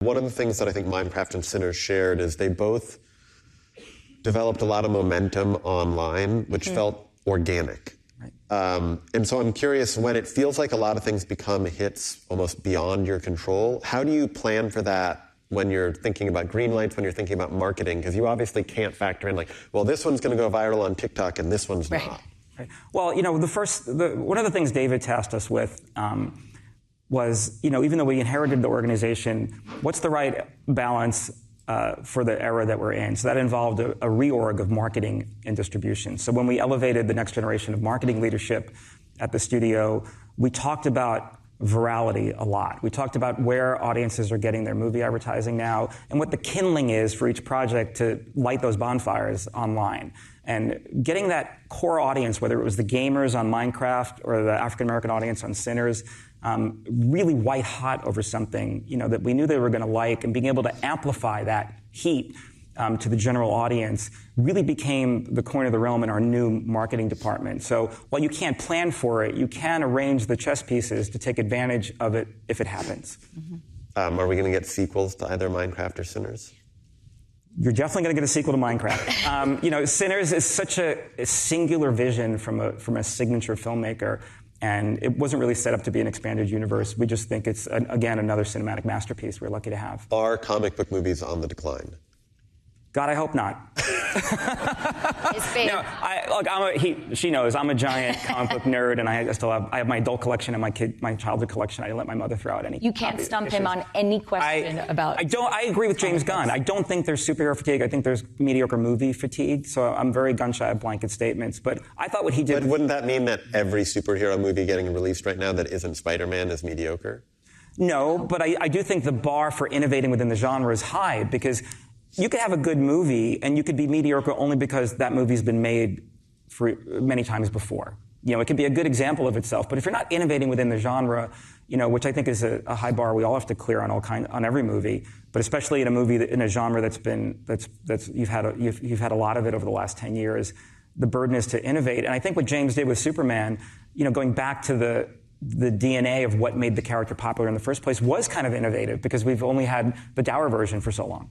One of the things that I think Minecraft and Sinners shared is they both developed a lot of momentum online, which felt organic. Right. And so I'm curious, when it feels like a lot of things become hits almost beyond your control, how do you plan for that when you're thinking about green lights, when you're thinking about marketing? Because you obviously can't factor in well, this one's going to go viral on TikTok and this one's not. Right. Well, one of the things David tasked us with was, even though we inherited the organization, what's the right balance for the era that we're in? So that involved a reorg of marketing and distribution. So when we elevated the next generation of marketing leadership at the studio, we talked about virality a lot. We talked about where audiences are getting their movie advertising now and what the kindling is for each project to light those bonfires online. And getting that core audience, whether it was the gamers on Minecraft or the African-American audience on Sinners, really white hot over something, that we knew they were going to like, and being able to amplify that heat to the general audience really became the coin of the realm in our new marketing department. So while you can't plan for it, you can arrange the chess pieces to take advantage of it if it happens. Mm-hmm. Are we going to get sequels to either Minecraft or Sinners? You're definitely going to get a sequel to Minecraft. Sinners is such a singular vision from a signature filmmaker, and it wasn't really set up to be an expanded universe. We just think it's, again, another cinematic masterpiece we're lucky to have. Are comic book movies on the decline? God, I hope not. It's big. No, she knows I'm a giant comic book nerd, and I have my adult collection and my childhood collection. I didn't let my mother throw out any. You can't stump him on any question about. I agree with James Gunn. I don't think there's superhero fatigue. I think there's mediocre movie fatigue. So I'm very gun shy of blanket statements. But I thought what he did. But wouldn't that mean that every superhero movie getting released right now that isn't Spider-Man is mediocre? No, but I do think the bar for innovating within the genre is high, because you could have a good movie and you could be mediocre only because that movie's been made for many times before. It could be a good example of itself, but if you're not innovating within the genre, which I think is a high bar we all have to clear on every movie, but especially in a movie in a genre you've had a lot of it over the last 10 years, the burden is to innovate. And I think what James did with Superman, going back to the DNA of what made the character popular in the first place, was kind of innovative, because we've only had the dour version for so long.